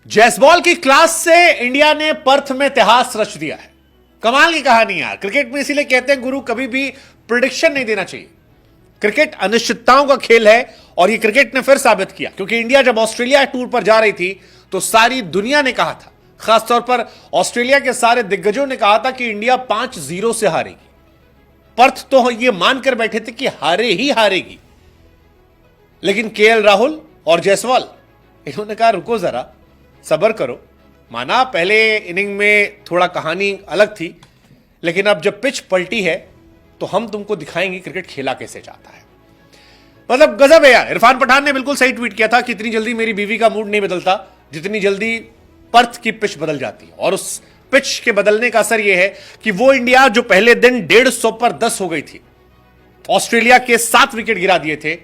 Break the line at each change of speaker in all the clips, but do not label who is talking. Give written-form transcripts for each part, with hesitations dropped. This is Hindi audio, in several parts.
जैसबॉल की क्लास से इंडिया ने पर्थ में इतिहास रच दिया है। कमाल की कहानी यार। क्रिकेट में इसीलिए कहते हैं गुरु कभी भी प्रिडिक्शन नहीं देना चाहिए। क्रिकेट अनिश्चितताओं का खेल है और ये क्रिकेट ने फिर साबित किया, क्योंकि इंडिया जब ऑस्ट्रेलिया टूर पर जा रही थी तो सारी दुनिया ने कहा था, खासतौर पर ऑस्ट्रेलिया के सारे दिग्गजों ने कहा था कि इंडिया 5-0 से हारेगी। पर्थ तो ये मानकर बैठे थे कि हारे ही हारेगी, लेकिन केएल राहुल और जायसवाल इन्होंने कहा रुको जरा, सब्र करो। माना पहले इनिंग में थोड़ा कहानी अलग थी, लेकिन अब जब पिच पलटी है तो हम तुमको दिखाएंगे क्रिकेट खेला कैसे जाता है। मतलब गजब है यार। इरफान पठान ने बिल्कुल सही ट्वीट किया था कि इतनी जल्दी मेरी बीवी का मूड नहीं बदलता जितनी जल्दी पर्थ की पिच बदल जाती है। और उस पिच के बदलने का असर यह है कि वो इंडिया जो पहले दिन 150 पर 10 हो गई थी, ऑस्ट्रेलिया के 7 विकेट गिरा दिए थे,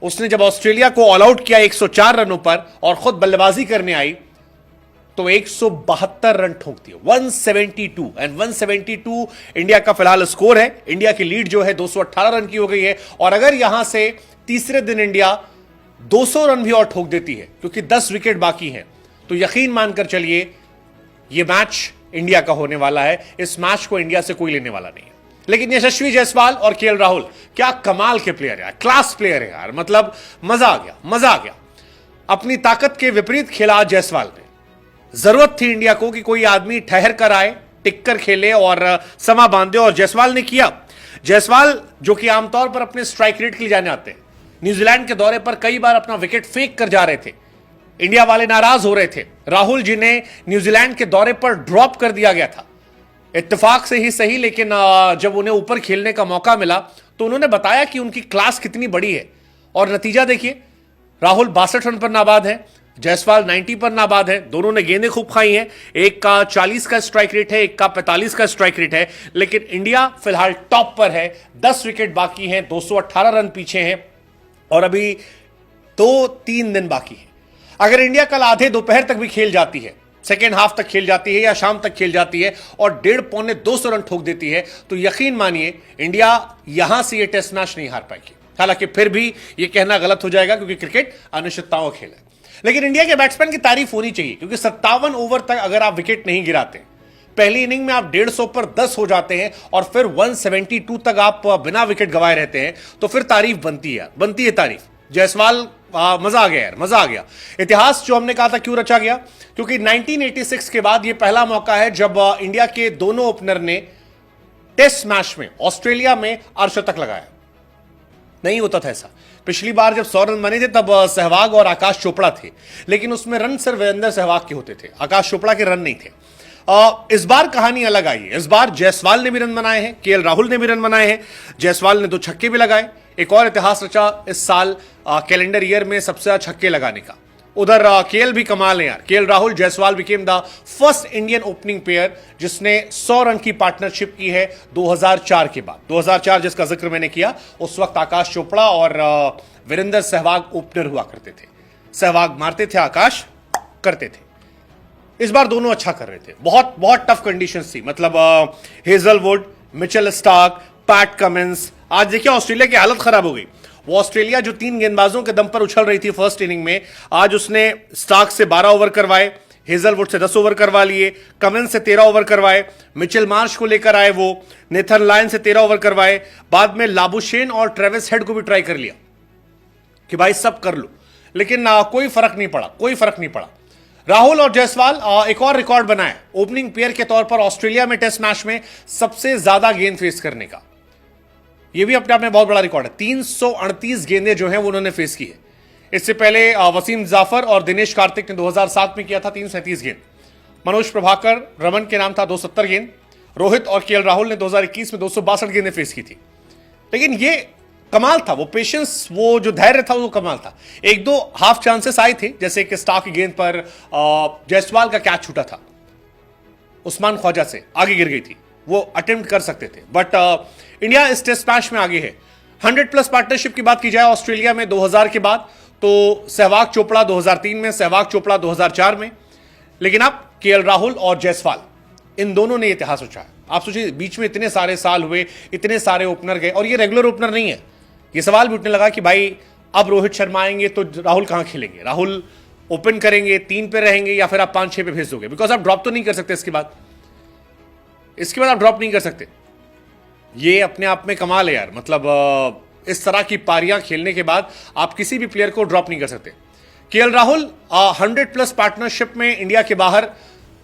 उसने जब ऑस्ट्रेलिया को ऑल आउट किया 104 रनों पर और खुद बल्लेबाजी करने आई तो 172 रन ठोक दिए, 172। एंड 172 इंडिया का फिलहाल स्कोर है। इंडिया की लीड जो है 218 रन की हो गई है। और अगर यहां से तीसरे दिन इंडिया 200 रन भी और ठोक देती है, क्योंकि 10 विकेट बाकी हैं, तो यकीन मानकर चलिए यह मैच इंडिया का होने वाला है। इस मैच को इंडिया से कोई लेने वाला नहीं है। लेकिन यशस्वी जायसवाल और केएल राहुल क्या कमाल के प्लेयर है, क्लास प्लेयर है यार। मतलब मजा आ गया, मजा आ गया। अपनी ताकत के विपरीत खेला जायसवाल ने। जरूरत थी इंडिया को कि कोई आदमी ठहर कर आए, टिक कर खेले और समा बांधे, और जायसवाल ने किया। जायसवाल जो कि आमतौर पर अपने स्ट्राइक रेट के लिए जाने आते हैं, न्यूजीलैंड के दौरे पर कई बार अपना विकेट फेंक कर जा रहे थे, इंडिया वाले नाराज हो रहे थे। राहुल जिन्हें न्यूजीलैंड के दौरे पर ड्रॉप कर दिया गया था, इत्तेफाक से ही सही, लेकिन जब उन्हें ऊपर खेलने का मौका मिला तो उन्होंने बताया कि उनकी क्लास कितनी बड़ी है। और नतीजा देखिए, राहुल 62 रन पर नाबाद है, जायसवाल 90 पर नाबाद है। दोनों ने गेंदें खूब खाई हैं। एक का 40 का स्ट्राइक रेट है, एक का 45 का स्ट्राइक रेट है, लेकिन इंडिया फिलहाल टॉप पर है। 10 विकेट बाकी हैं, 218 रन पीछे हैं और अभी 2-3 दिन बाकी है। अगर इंडिया कल आधे दोपहर तक भी खेल जाती है, सेकेंड हाफ तक खेल जाती है या शाम तक खेल जाती है और 150-200 रन ठोक देती है, तो यकीन मानिए इंडिया यहां से यह टेस्ट मैच नहीं हार पाएगी। हालांकि फिर भी यह कहना गलत हो जाएगा, क्योंकि क्रिकेट अनिश्चितताओं का खेल है। लेकिन इंडिया के बैट्समैन की तारीफ होनी चाहिए, क्योंकि 57 ओवर तक अगर आप विकेट नहीं गिराते, पहली इनिंग में आप 150 पर 10 हो जाते हैं और फिर 172 तक आप बिना विकेट गंवाए रहते हैं, तो फिर तारीफ बनती है, बनती है तारीफ। जायसवाल मजा आ गया यार, मजा आ गया। इतिहास जो हमने कहा था क्यों रचा गया, क्योंकि 1986 के बाद यह पहला मौका है जब इंडिया के दोनों ओपनर ने टेस्ट मैच में ऑस्ट्रेलिया में अर्धशतक लगाया। नहीं होता था ऐसा। पिछली बार जब 100 रन बने थे तब सहवाग और आकाश चोपड़ा थे, लेकिन उसमें रन सिर्फ वीरेंद्र सहवाग के होते थे, आकाश चोपड़ा के रन नहीं थे। इस बार कहानी अलग आई है। इस बार जायसवाल ने भी रन बनाए हैं, केएल राहुल ने भी रन बनाए हैं, जायसवाल ने 2 छक्के भी लगाए। एक और इतिहास रचा इस साल कैलेंडर ईयर में सबसे ज्यादा छक्के लगाने का। उधर केएल भी कमाल है यार। KL Rahul, Jaiswal became the first Indian opening player जिसने 100 रन की पार्टनरशिप की है 2004 के बाद। 2004 जिसका जिक्र मैंने किया, उस वक्त आकाश चोपड़ा और वीरेंद्र सहवाग ओपनर हुआ करते थे। सहवाग मारते थे, आकाश करते थे। इस बार दोनों अच्छा कर रहे थे। बहुत बहुत टफ कंडीशंस थी। मतलब Hazlewood, Mitchell Starc, PAT Cummins. आज देखिए ऑस्ट्रेलिया की हालत खराब हो गई। वो ऑस्ट्रेलिया जो 3 गेंदबाजों के दम पर उछल रही थी फर्स्ट इनिंग में, आज उसने स्टार्क से 12 ओवर करवाए, हेजलवुड से 10 ओवर करवा लिए, कमिंस से 13 ओवर करवाए, मिचेल मार्श को लेकर आए, वो नेथन लायन से 13 ओवर करवाए। बाद में लाबुशेन और ट्रेविस हेड को भी ट्राई कर लिया कि भाई सब कर लो, लेकिन कोई फर्क नहीं पड़ा, कोई फर्क नहीं पड़ा। राहुल और जायसवाल एक और रिकॉर्ड बनाए ओपनिंग पेयर के तौर पर ऑस्ट्रेलिया में टेस्ट मैच में सबसे ज्यादा गेंद फेस करने का। यह भी अपने आप में बहुत बड़ा रिकॉर्ड है। 338 गेंदें जो हैं वो उन्होंने फेस की है। इससे पहले वसीम जाफर और दिनेश कार्तिक ने 2007 में किया था 337 गेंद। मनोज प्रभाकर, रमन के नाम था 270 गेंद। रोहित और केएल राहुल ने 2021 में 262 गेंदें फेस की थी। लेकिन ये कमाल था, वो पेशेंस, वो जो धैर्य था वो कमाल था। 1-2 हाफ चांसेस आए थे, जैसे कि स्टार्क की गेंद पर जायसवाल का कैच छूटा था, उस्मान ख्वाजा से आगे गिर गई थी, वो अटेम्प्ट कर सकते थे। बट इंडिया इस टेस्ट मैच में आगे है। 100+ पार्टनरशिप की बात की जाए ऑस्ट्रेलिया में 2000 के बाद, तो सहवाग चोपड़ा 2003 में, सहवाग चोपड़ा 2004 में, लेकिन अब केएल राहुल और जायसवाल, इन दोनों ने इतिहास रचा है। आप सोचिए, बीच में इतने सारे साल हुए, इतने सारे ओपनर गए, और ये रेगुलर ओपनर नहीं है। ये सवाल भी उठने लगा कि भाई अब रोहित शर्मा आएंगे तो राहुल कहां खेलेंगे। राहुल ओपन करेंगे, 3 पे रहेंगे, या फिर आप 5-6 पे भेज दोगे? बिकॉज आप ड्रॉप तो नहीं कर सकते इसके बाद आप ड्रॉप नहीं कर सकते। ये अपने आप में कमाल है यार। मतलब इस तरह की पारियां खेलने के बाद आप किसी भी प्लेयर को ड्रॉप नहीं कर सकते। केएल राहुल 100+ पार्टनरशिप में इंडिया के बाहर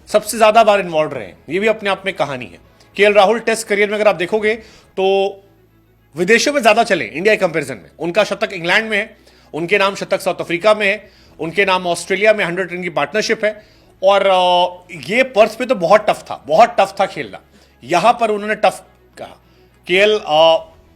सबसे ज्यादा बार इन्वॉल्व रहे हैं, ये भी अपने आप में कहानी है। केएल राहुल टेस्ट करियर में अगर आप देखोगे तो विदेशों में ज्यादा चले इंडिया के कंपैरिजन में। उनका शतक इंग्लैंड में है, उनके नाम शतक साउथ अफ्रीका में है, उनके नाम ऑस्ट्रेलिया में 100 रन की पार्टनरशिप है। और ये पर्थ पे तो बहुत टफ था खेलना। यहां पर उन्होंने टफ कहा। केएल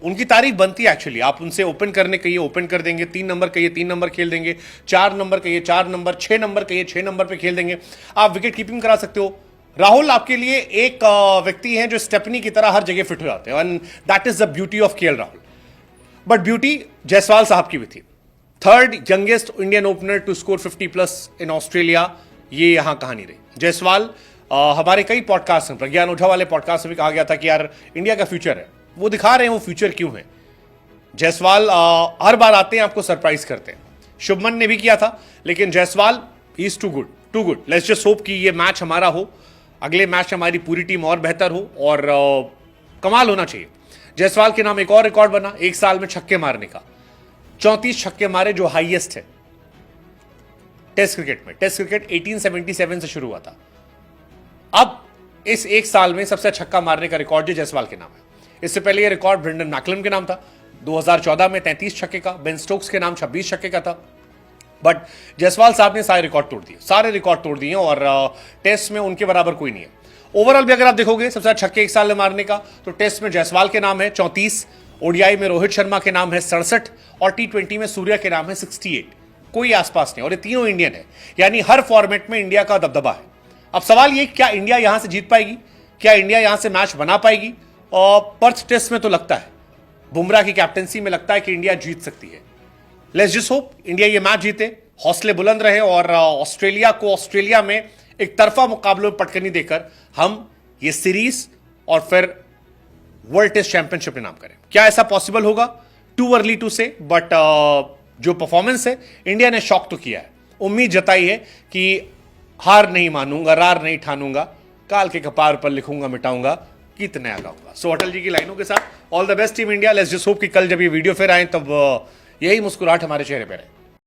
उनकी तारीफ बनती है एक्चुअली। आप उनसे ओपन करने कहिए, ओपन कर देंगे। 3 नंबर कहिए, 3 नंबर खेल देंगे। 4 नंबर कहिए, 4 नंबर। 6 नंबर कहिए, 6 नंबर पे खेल देंगे। आप विकेट कीपिंग करा सकते हो। राहुल आपके लिए एक व्यक्ति हैं जो स्टेपनी की तरह हर जगह फिट हो जाते हैं, and that is the beauty of KL Rahul. But beauty Jaiswal साहब की भी थी। 3rd youngest Indian opener to score 50+ in Australia, ये यहां कहानी रही। जायसवाल हमारे कई पॉडकास्ट में, प्रज्ञान ओझा वाले पॉडकास्ट में भी कहा गया था कि यार इंडिया का फ्यूचर है। वो दिखा रहे हैं वो फ्यूचर क्यों है। जायसवाल हर बार आते हैं, आपको सरप्राइज करते हैं। शुभमन ने भी किया था, लेकिन जायसवाल ही is too good. Let's just hope कि ये मैच हमारा हो, अगले मैच हमारी पूरी टीम और बेहतर हो और कमाल होना चाहिए। जायसवाल के नाम एक और रिकॉर्ड बना, एक साल में छक्के मारने का। 34 छक्के मारे, जो हाईएस्ट है टेस्ट क्रिकेट में। टेस्ट क्रिकेट 1877 से शुरू हुआ था। अब इस एक साल में सबसे छक्का मारने का रिकॉर्ड जो जायसवाल के नाम है। इससे पहले यह रिकॉर्ड ब्रेंडन मैकलम के नाम था 2014 में 33 छक्के का। बेन स्टोक्स के नाम 26 छक्के का था। बट जायसवाल साहब ने सारे रिकॉर्ड तोड़ दिए और टेस्ट में उनके बराबर कोई नहीं है। ओवरऑल भी अगर आप देखोगे सबसे ज्यादा छक्के एक साल में मारने का, तो टेस्ट में जायसवाल के नाम है 34, ओडीआई में रोहित शर्मा के नाम है 67 और T20 में सूर्या के नाम है 68। कोई आसपास नहीं, और ये तीनों इंडियन है, यानी हर फॉर्मेट में इंडिया का दबदबा है। अब सवाल ये, क्या इंडिया यहां से जीत पाएगी? क्या इंडिया यहां से मैच बना पाएगी? और पर्थ टेस्ट में तो लगता है, बुमराह की कैप्टनसी में लगता है कि इंडिया जीत सकती है। लेट्स जस्ट होप इंडिया ये मैच जीते, हौसले बुलंद रहे और ऑस्ट्रेलिया को ऑस्ट्रेलिया में एक तरफा मुकाबलों में पटकनी देकर हम ये सीरीज और फिर वर्ल्ड टेस्ट चैंपियनशिप इनाम करें। क्या ऐसा पॉसिबल होगा? टू अर्ली टू से, बट जो परफॉर्मेंस है, इंडिया ने शॉक तो किया है। उम्मीद जताई है कि हार नहीं मानूंगा, रार नहीं ठानूंगा, काल के कपार पर लिखूंगा मिटाऊंगा, गीत नया गाऊंगा। सो अटल जी की लाइनों के साथ all the best team India. Let's just hope कि कल जब ये वीडियो फिर आए तब यही मुस्कुराहट हमारे चेहरे पर है।